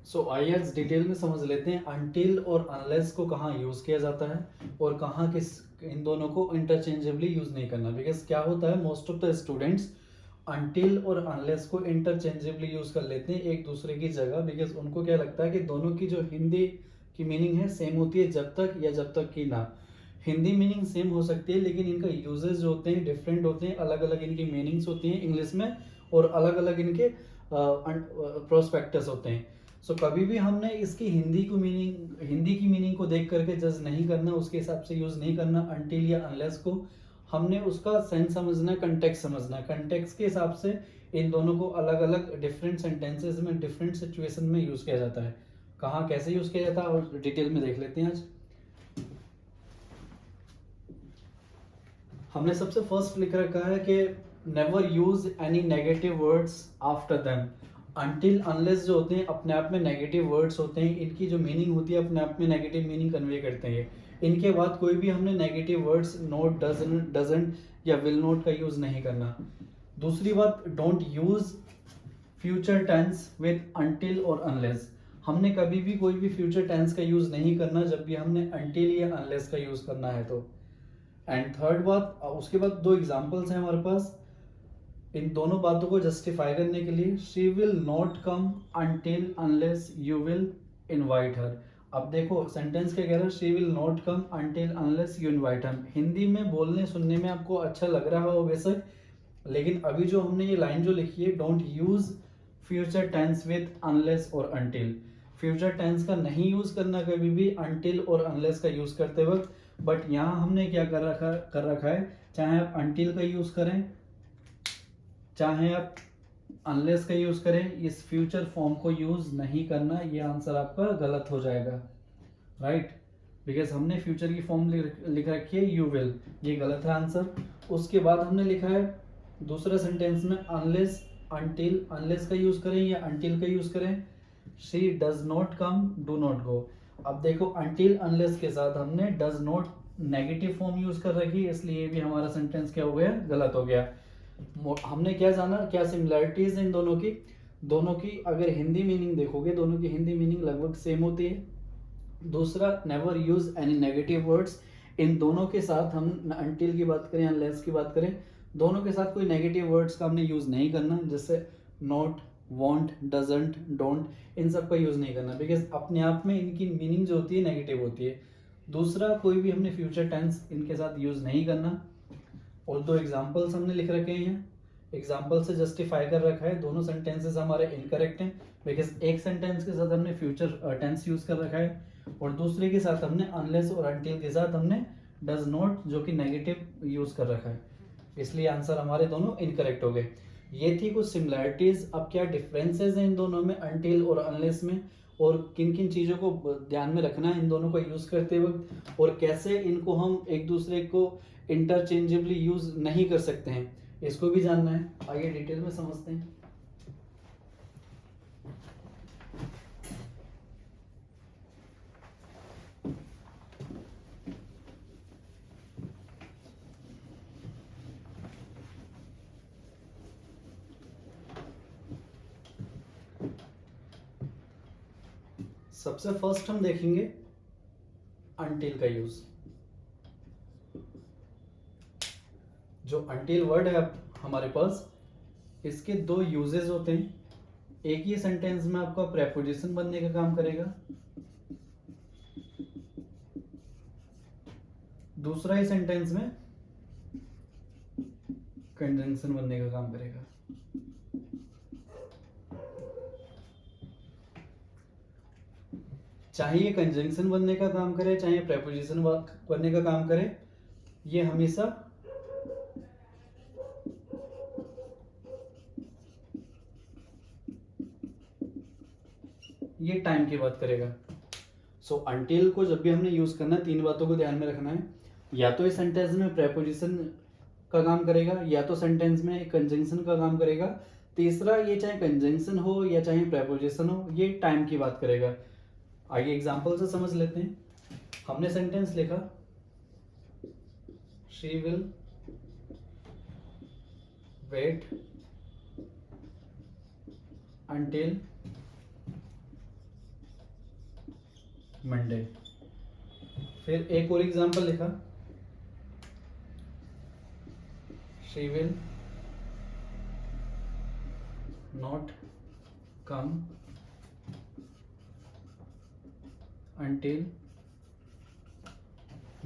सो आइए आज डिटेल में समझ लेते हैं अनटिल और अनलेस को कहाँ यूज़ किया जाता है और कहाँ किस इन दोनों को इंटरचेंजेबली यूज़ नहीं करना। बिकॉज क्या होता है, most of the students until और अनलेस को इंटरचेंजेबली यूज़ कर लेते हैं एक दूसरे की जगह। बिकॉज उनको क्या लगता है कि दोनों की जो हिंदी की मीनिंग है सेम होती है जब तक कि ना। हिंदी मीनिंग सेम हो सकती है लेकिन इनका यूजेस जो होते हैं डिफरेंट होते हैं, अलग अलग इनकी मीनिंग्स होती हैं इंग्लिश में और अलग अलग इनके प्रोस्पेक्टस होते हैं। सो कभी भी हमने इसकी हिंदी की मीनिंग को देख करके जज नहीं करना, उसके हिसाब से यूज़ नहीं करना अनटिल या अनलेस को। हमने उसका सेंस समझना है, कंटेक्स्ट समझना है। कंटेक्स्ट के हिसाब से इन दोनों को अलग अलग डिफरेंट सेंटेंसेस में डिफरेंट सिचुएशन में यूज़ किया जाता है। कहाँ कैसे यूज़ किया जाता है और डिटेल में देख लेते हैं आज। हमने सबसे फर्स्ट लिख रखा है कि never use any negative words after them. Until unless जो होते हैं अपने आप में नेगेटिव वर्ड्स होते हैं, इनकी जो मीनिंग होती है अपने आप में नेगेटिव मीनिंग कन्वे करते हैं। इनके बाद कोई भी हमने नेगेटिव वर्ड्स नोट, डजंट या विल नोट का यूज नहीं करना। दूसरी बात, don't use future tense with until और अनलेस। हमने कभी भी कोई भी फ्यूचर टेंस का यूज नहीं करना जब भी हमने अनटिल या अनलेस का यूज करना है तो। एंड थर्ड बात, उसके बाद दो एग्जांपल्स हैं हमारे पास इन दोनों बातों को जस्टिफाई करने के लिए। She will not come until unless you will invite हर। अब देखो सेंटेंस क्या कह रहा है, she will not come until unless you invite हर। हिंदी में बोलने सुनने में आपको अच्छा लग रहा हो बेशक, लेकिन अभी जो हमने ये लाइन जो लिखी है, don't use future tense with unless और अनटिल। फ्यूचर टेंस का नहीं यूज करना कभी भी अनटिल और अनलेस का यूज करते वक्त। बट यहाँ हमने क्या कर रखा है, चाहे आप अनटिल का यूज करें चाहे आप अनलेस का यूज करें, इस फ्यूचर फॉर्म को यूज नहीं करना। ये आंसर आपका गलत हो जाएगा, राइट। बिकॉज हमने फ्यूचर की फॉर्म लिख रखी है यू विल, ये गलत है आंसर। उसके बाद हमने लिखा है दूसरा सेंटेंस में अनलेस अनटिल, अनलेस का यूज करें या अनटिल का यूज करें। She does not come, do not go. अब देखो अनटिल अनलेस के साथ हमने does not negative form use कर रखी है, इसलिए भी हमारा सेंटेंस क्या हो गया, गलत हो गया। हमने क्या जाना, क्या सिमिलरिटीज इन दोनों की। दोनों की अगर हिंदी मीनिंग देखोगे, दोनों की हिंदी मीनिंग लगभग सेम होती है। दूसरा, never use any negative words. इन दोनों के साथ हम अनटिल की बात करें, अनलेस की बात करें, दोनों के साथ कोई नेगेटिव वर्ड्स का हमने यूज नहीं करना, जैसे नॉट, वॉन्ट, डजंट, डोंट, इन सब का यूज नहीं करना। बिकॉज अपने आप में इनकी मीनिंग जो होती है नेगेटिव होती है। दूसरा, कोई भी हमने फ्यूचर टेंस इनके साथ यूज नहीं करना। और दो एग्जाम्पल्स हमने लिख रखे हैं, एग्जाम्पल से जस्टिफाई कर रखा है। दोनों सेंटेंसेस हमारे इनकरेक्ट हैं बिकॉज एक सेंटेंस के साथ हमने फ्यूचर टेंस यूज कर रखा है और दूसरे के साथ हमने अनलेस और अनटिल के साथ हमने डज नॉट जो कि नेगेटिव यूज कर रखा है, इसलिए आंसर हमारे दोनों इनकरेक्ट हो गए। ये थी कुछ सिमिलैरिटीज। अब क्या डिफरेंसेस हैं इन दोनों में, अनटिल और अनलेस में, और किन किन चीज़ों को ध्यान में रखना है इन दोनों को यूज़ करते वक्त, और कैसे इनको हम एक दूसरे को इंटरचेंजेबली यूज़ नहीं कर सकते हैं, इसको भी जानना है। आइए डिटेल में समझते हैं। सबसे फर्स्ट हम देखेंगे अनटिल का यूज। जो अनटिल वर्ड है हमारे पास, इसके दो यूजेस होते हैं। एक ही सेंटेंस में आपका प्रेपोजिशन बनने का काम करेगा, दूसरा ही सेंटेंस में कंजंक्शन बनने का काम करेगा। चाहे ये कंजंक्शन बनने का काम करे चाहे प्रेपोजिशन बनने का काम करे, ये हमेशा ये टाइम की बात करेगा। सो अनटिल को जब भी हमने यूज करना है, तीन बातों को ध्यान में रखना है। या तो इस सेंटेंस में प्रेपोजिशन का काम करेगा, या तो सेंटेंस में कंजंक्शन का काम करेगा। तीसरा, ये चाहे कंजंक्शन हो या चाहे प्रेपोजिशन हो, ये टाइम की बात करेगा। आइए एग्जांपल से समझ लेते हैं। हमने सेंटेंस लिखा, she will wait until Monday. फिर एक और एग्जांपल लिखा, she will not come until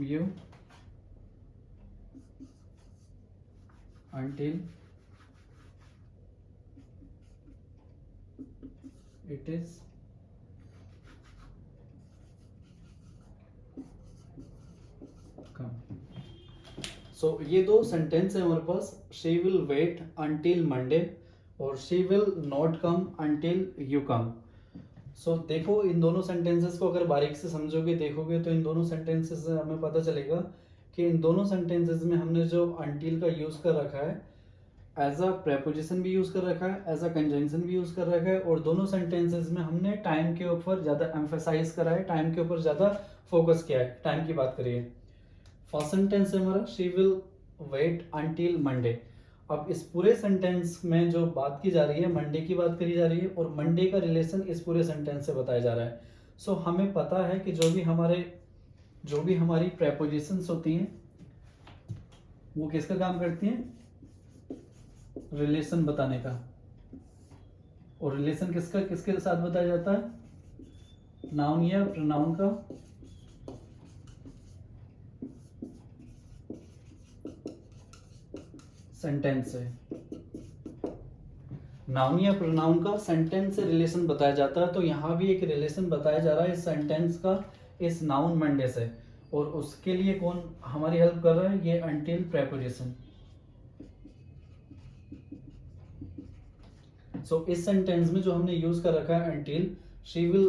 you until it is come। सो ये दो सेंटेंस है हमारे पास, she will wait until Monday और she will not come until you come। सो देखो इन दोनों सेंटेंसेस को अगर बारीक से समझोगे देखोगे तो इन दोनों सेंटेंसेस से हमें पता चलेगा कि इन दोनों सेंटेंसेस में हमने जो until का यूज कर रखा है एज अ प्रेपोजिशन भी यूज कर रखा है, एज अ कंजंक्शन भी यूज कर रखा है, और दोनों सेंटेंसेस में हमने टाइम के ऊपर ज्यादा एम्फेसाइज करा है, टाइम के ऊपर ज्यादा फोकस किया है, टाइम की बात करिए। फर्स्ट सेंटेंस है हमारा she will wait until Monday. अब इस पूरे सेंटेंस में जो बात की जा रही है मंडे की बात करी जा रही है और मंडे का रिलेशन इस पूरे सेंटेंस से बताया जा रहा है। सो हमें पता है कि जो भी हमारी प्रेपोजिशंस होती हैं वो किसका काम करती हैं, रिलेशन बताने का। और रिलेशन किसका किसके साथ बताया जाता है, नाउन या प्रोनाउन का सेंटेंस है। नाउन या प्रोनाउन का सेंटेंस से रिलेशन बताया जाता है, तो यहाँ भी एक रिलेशन बताया जा रहा है इस सेंटेंस का इस नाउन मंडे से, और उसके लिए कौन हमारी हेल्प कर रहा है, ये अंटिल प्रेपोजिशन। सो इस सेंटेंस में जो हमने यूज कर रखा है अंटिल, शी विल,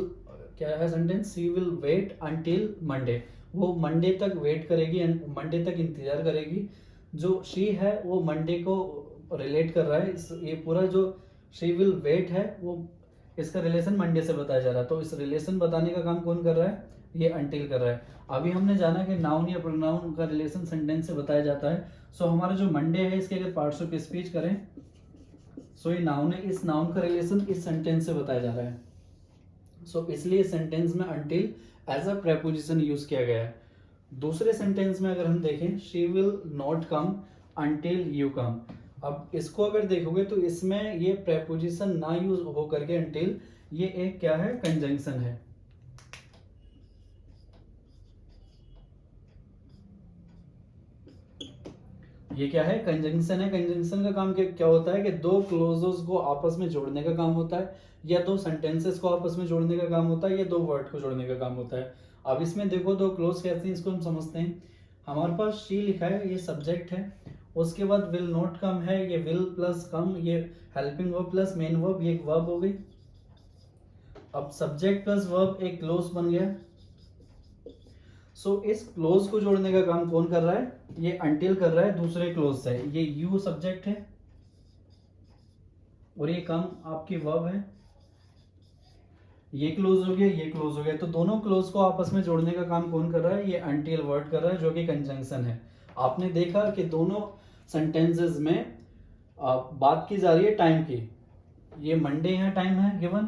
क्या है sentence, she will wait until Monday, वो मंडे तक वेट करेगी, मंडे तक इंतजार करेगी। जो शी है वो मंडे को रिलेट कर रहा है, ये पूरा जो शी विल वेट है वो इसका रिलेशन मंडे से बताया जा रहा है, तो इस रिलेशन बताने का काम कौन कर रहा है, ये अंटिल कर रहा है। अभी हमने जाना कि नाउन या प्रोनाउन का रिलेशन सेंटेंस से बताया जाता है। सो हमारा जो मंडे है इसके अगर पार्ट्स ऑफ स्पीच करें, सो ये नाउन है, इस नाउन का रिलेशन इस सेंटेंस से बताया जा रहा है। सो इसलिए सेंटेंस में until as a preposition use किया गया है। दूसरे सेंटेंस में अगर हम देखें, she will not come until you come. अब इसको अगर देखोगे तो इसमें ये प्रेपोजिशन ना यूज हो करके अंटिल, ये एक क्या है, कंजंक्शन है। ये क्या है, कंजंक्शन है। कंजंक्शन का काम क्या होता है कि दो क्लोजेस को आपस में जोड़ने का काम होता है, या दो सेंटेंसेस को आपस में जोड़ने का काम होता है, या दो वर्ड को जोड़ने का काम होता है। अब इसमें देखो दो क्लोज कैसे हैं, इसको हम समझते हैं। हमारे पास शी लिखा है, ये सब्जेक्ट है, उसके बाद विल नॉट कम है, ये विल प्लस कम, ये helping verb plus main verb, ये एक वर्ब हो गई। अब सब्जेक्ट प्लस वर्ब एक क्लोज बन गया। सो इस क्लोज को जोड़ने का काम कौन कर रहा है, ये अंटिल कर रहा है दूसरे क्लोज से। ये यू सब्जेक्ट है और ये कम आपकी वर्ब है, ये क्लोज हो गया, ये क्लोज हो गया, तो दोनों क्लोज को आपस में जोड़ने का काम कौन कर रहा है, ये अंटिल वर्ड कर रहा है, जो कि कंजंक्शन है। आपने देखा कि दोनों सेंटेंसेस में बात की जा रही है टाइम की। ये मंडे यहाँ टाइम है given,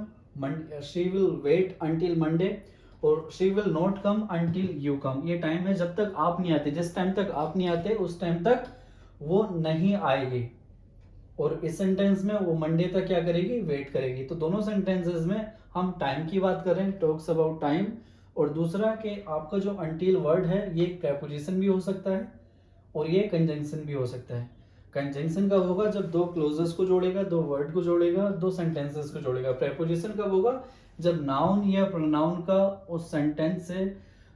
she will wait until Monday, और she will not come until you come, ये टाइम है जब तक आप नहीं आते, जिस टाइम तक आप नहीं आते उस टाइम तक वो नहीं आएगी। और इस सेंटेंस में वो मंडे तक क्या करेगी, वेट करेगी। तो दोनों सेंटेंसेस में हम टाइम की बात कर रहे हैं, टॉक्स अबाउट टाइम, और दूसरा कि आपका जो अंटिल वर्ड है ये प्रेपोजिशन भी हो सकता है और ये कंजंक्शन भी हो सकता है। कंजंक्शन कब होगा, जब दो क्लोजेस को जोड़ेगा, दो वर्ड को जोड़ेगा, दो सेंटेंसेस को जोड़ेगा। प्रेपोजिशन कब होगा, जब नाउन या प्रोनाउन का उस सेंटेंस से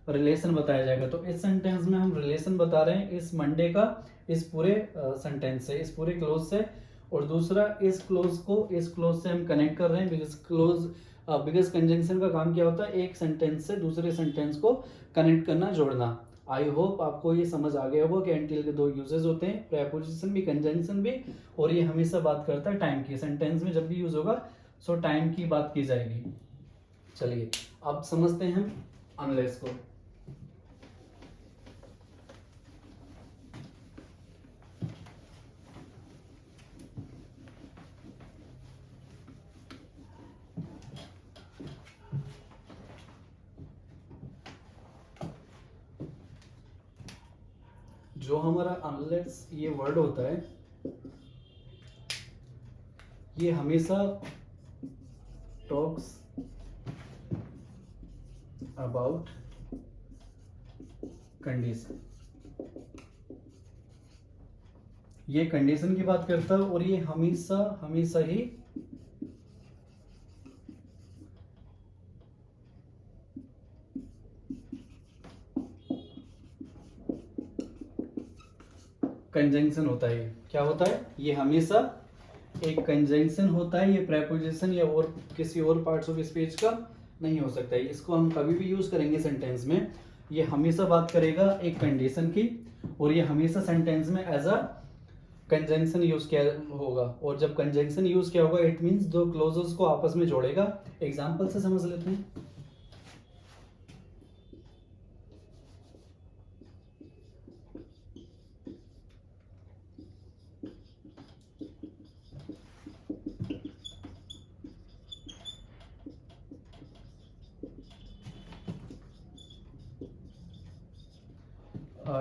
रिलेशन बताया जाएगा। तो इस सेंटेंस में हम रिलेशन बता रहे हैं इस मंडे का इस पूरे सेंटेंस से, इस पूरे क्लोज से, और दूसरा इस क्लोज को इस क्लोज से हम कनेक्ट कर रहे हैं, बिकॉज कंजंक्शन का काम क्या होता है, एक सेंटेंस से दूसरे सेंटेंस को कनेक्ट करना, जोड़ना। आई होप आपको ये समझ आ गया होगा कि एंटिल के दो यूजेस होते हैं, प्रेपोजिशन भी कंजंक्शन भी, और ये हमेशा बात करता है टाइम की। सेंटेंस में जब भी यूज होगा सो टाइम की बात की जाएगी। चलिए अब समझते हैं हम अनलेस को। जो हमारा अनलेस ये वर्ड होता है ये हमेशा टॉक्स अबाउट कंडीशन, ये कंडीशन की बात करता है और ये हमेशा हमेशा ही कंजंक्शन होता है। क्या होता है? ये हमेशा एक कंजंक्शन होता है, ये प्रेपोजिशन या और किसी और पार्ट्स ऑफ स्पीच का नहीं हो सकता है। इसको हम कभी भी यूज करेंगे सेंटेंस में, ये हमेशा बात करेगा एक कंडीशन की और ये हमेशा सेंटेंस में एज अ कंजंक्शन यूज किया होगा। और जब कंजंक्शन यूज किया होगा इट मींस दो क्लोजेस को आपस में जोड़ेगा। एग्जांपल से समझ लेते हैं।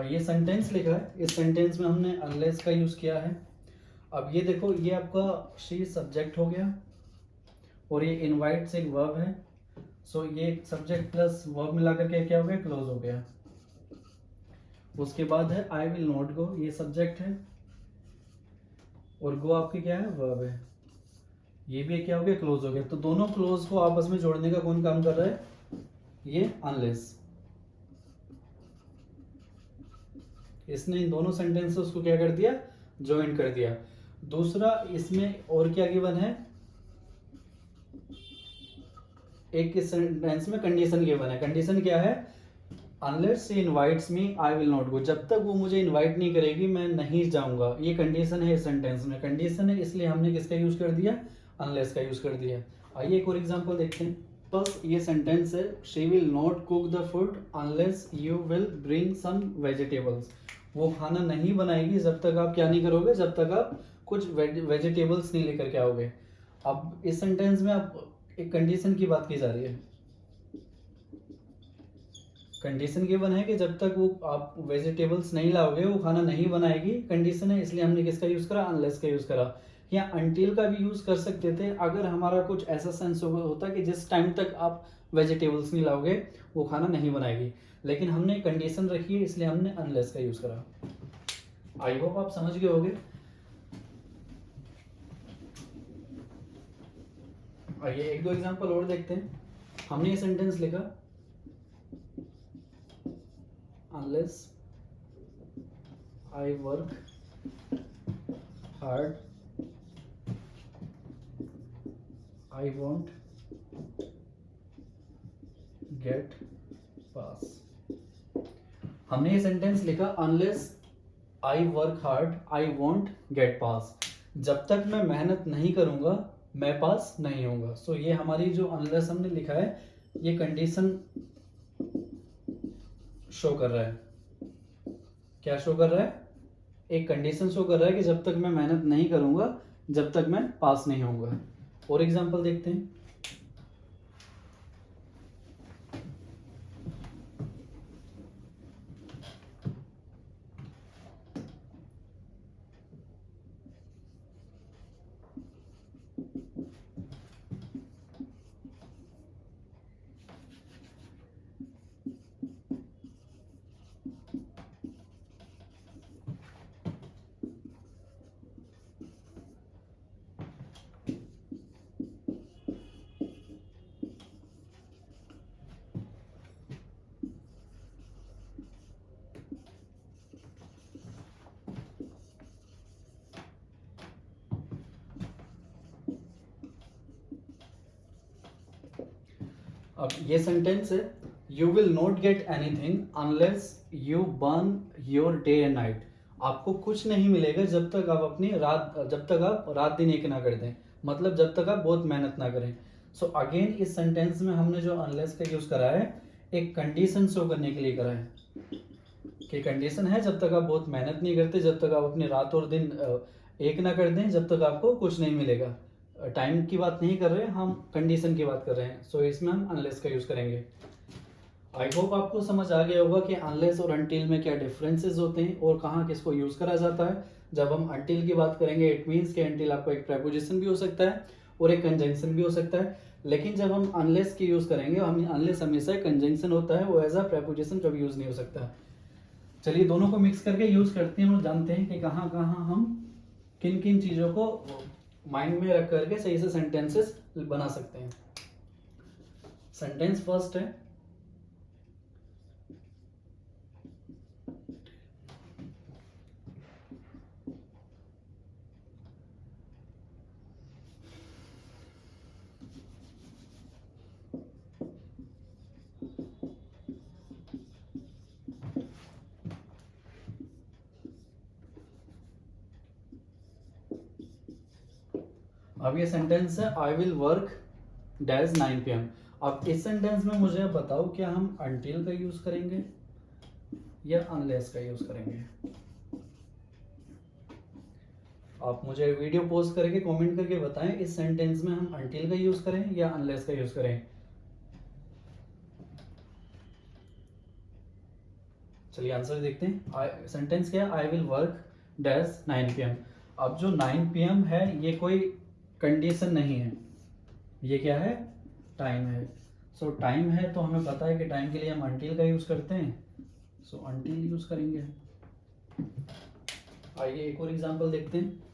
ये सेंटेंस लिखा है, इस सेंटेंस में हमने अनलेस का यूज किया है। अब ये देखो, ये आपका शी सब्जेक्ट हो गया और ये इनवाइट्स एक वर्ब है। सो ये सब्जेक्ट प्लस वर्ब मिलाकर के क्या हो गया? क्लोज हो गया। उसके बाद है आई विल नॉट गो, ये सब्जेक्ट है और गो आपकी क्या है? वर्ब है। ये भी क्या हो गया? क्लोज हो गया। तो दोनों क्लोज को आपस में जोड़ने का कौन काम कर रहा है? ये अनलेस। इसने इन दोनों सेंटेंसेस को क्या कर दिया? ज्वाइन कर दिया। दूसरा इसमें और क्या गिवन है? एक इस सेंटेंस में कंडीशन गिवन है। कंडीशन क्या है? Unless she invites me I will not go, जब तक वो मुझे इनवाइट नहीं करेगी मैं नहीं जाऊंगा। ये कंडीशन है इस सेंटेंस में। कंडीशन है इसलिए हमने किसका यूज कर दिया? अनलेस का यूज कर दिया। आइए एक और एग्जांपल देखते हैं। बस ये सेंटेंस है, she will not cook the food unless you will bring some vegetables. वो खाना नहीं बनाएगी जब तक आप क्या नहीं करोगे? जब तक आप कुछ वेजिटेबल्स नहीं लेकर के आओगे। अब इस सेंटेंस में आप एक कंडीशन की बात की जा रही है। कंडीशन गिवन है कि जब तक वो आप वेजिटेबल्स नहीं लाओगे वो खाना नहीं बनाएगी। कंडीशन है इसलिए हमने किसका यूज करा? अनलेस का यूज करा। या अनटिल का भी यूज कर सकते थे अगर हमारा कुछ ऐसा सेंस होता कि जिस टाइम तक आप वेजिटेबल्स नहीं लाओगे वो खाना नहीं बनाएगी। लेकिन हमने कंडीशन रखी है इसलिए हमने अनलेस का यूज करा। आई होप आप समझ गए होगे। आइए एक दो एग्जांपल और देखते हैं। हमने ये सेंटेंस लिखा, unless I work hard I won't get pass। हमने ये सेंटेंस लिखा unless I work hard I won't get pass। जब तक मैं मेहनत नहीं करूंगा मैं पास नहीं होऊंगा। सो ये हमारी जो unless हमने लिखा है ये कंडीशन शो कर रहा है। क्या शो कर रहा है? एक कंडीशन शो कर रहा है कि जब तक मैं मेहनत नहीं करूंगा जब तक मैं पास नहीं होऊंगा। और एग्जांपल देखते हैं। अब ये सेंटेंस है, you will not get anything unless you burn your day and night. आपको कुछ नहीं मिलेगा जब तक आप रात दिन एक ना कर दें, मतलब जब तक आप बहुत मेहनत ना करें। सो अगेन इस सेंटेंस में हमने जो अनलेस का यूज करा है एक कंडीशन शो करने के लिए करा है कि कंडीशन है जब तक आप बहुत मेहनत नहीं करते, जब तक आप अपनी रात और दिन एक ना कर दें, जब तक आपको कुछ नहीं मिलेगा। टाइम की बात नहीं कर रहे, हम कंडीशन की बात कर रहे हैं। सो इसमें हम अनलेस का यूज करेंगे। आई होप आपको समझ आ गया होगा कि अनलेस और अनटिल में क्या डिफरेंसेस होते हैं और कहाँ किसको यूज़ करा जाता है। जब हम अनटिल की बात करेंगे इट मीन्स कि अनटिल आपको एक प्रेपोजिशन भी हो सकता है और एक कंजंक्शन भी हो सकता है, लेकिन जब हम अनलेस की यूज़ करेंगे, हम अनलेस हमेशा एक कंजंक्शन होता है, वो एज अ प्रेपोजिशन कभी यूज़ नहीं हो सकता। चलिए दोनों को मिक्स करके यूज़ करते हैं और जानते हैं कि कहाँ कहाँ हम किन किन चीज़ों को माइंड में रख करके सही से सेंटेंसेस बना सकते हैं। सेंटेंस फर्स्ट है, अब ये सेंटेंस है I will work dash 9 PM। अब इस सेंटेंस में मुझे बताओ क्या हम अनटिल का यूज करेंगे या अनलेस का यूज करेंगे। आप मुझे वीडियो पॉज करके कमेंट करके बताएं इस सेंटेंस में हम अनटिल का यूज करें या अनलेस का यूज करें। चलिए आंसर देखते हैं। सेंटेंस क्या है, I will work dash 9 PM। अब जो 9 PM है ये कोई कंडीशन नहीं है, ये क्या है, टाइम है। सो टाइम है तो हमें पता है कि टाइम के लिए हम अनटिल का यूज करते हैं, सो अनटिल यूज करेंगे। आइए एक और एग्जांपल देखते हैं।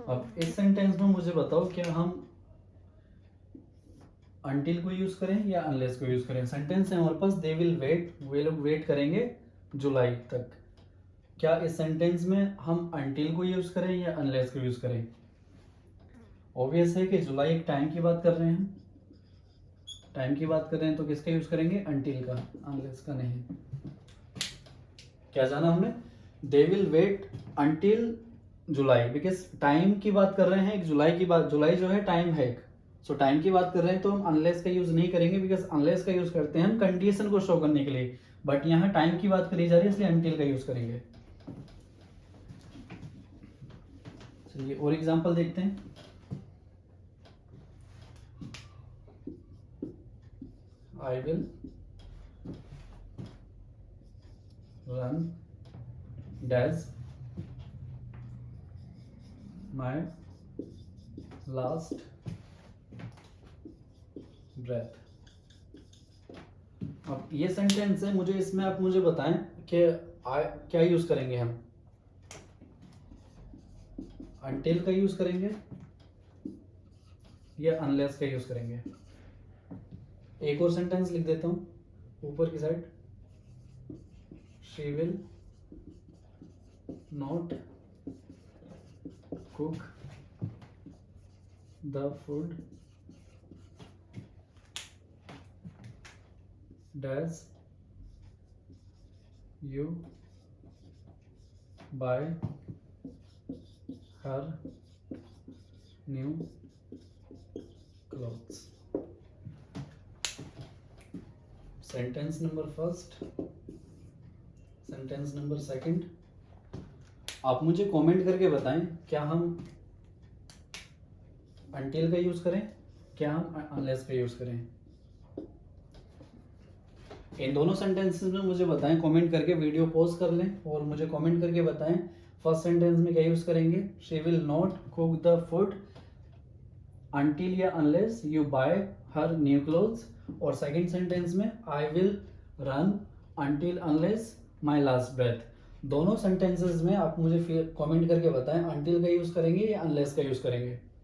अब इस सेंटेंस में मुझे बताओ क्या हम अनटिल को यूज करें या अनलेस को यूज करें। सेंटेंस है हमारे पास दे विल वेट, वे लोग वेट करेंगे जुलाई तक। क्या इस सेंटेंस में हम अनटिल को यूज करें या अनलेस को यूज करें। ऑब्वियस है कि जुलाई एक टाइम की बात कर रहे हैं, हम टाइम की बात कर रहे हैं तो किसका यूज करेंगे, अनटिल का, अनलेस का नहीं। क्या जाना हमने, they will wait until July, because time की बात कर रहे हैं, एक जुलाई की बात, जुलाई जो है टाइम है एक, सो टाइम की बात कर रहे हैं तो हम अनलेस का यूज नहीं करेंगे, बिकॉज अनलेस का यूज करते हैं हम कंडीशन को शो करने के लिए, बट यहाँ टाइम की बात करी जा रही है इसलिए अनटिल का यूज करेंगे। चलिए और एग्जांपल देखते हैं। I will run dash my last breath. अब ये सेंटेंस है, मुझे इसमें आप मुझे बताएं कि क्या यूज करेंगे हम, अनटिल का यूज करेंगे या अनलेस का यूज करेंगे। एक और सेंटेंस लिख देता हूं ऊपर की side, she will not cook the food dash you buy her new clothes। Sentence number first, sentence number second. आप मुझे कमेंट करके बताएं क्या हम अनटिल का यूज करें, क्या हम अनलेस का यूज करें। इन दोनों सेंटेंसेस में मुझे बताएं, कमेंट करके वीडियो पॉज कर लें और मुझे कमेंट करके बताएं फर्स्ट सेंटेंस में क्या यूज करेंगे, she will not cook the food until या unless you buy her new clothes, और सेकंड सेंटेंस में I will run until unless my last breath. दोनों सेंटेंसेस में आप मुझे कमेंट करके बताएं अनटिल का यूज करेंगे या अनलेस का यूज करेंगे।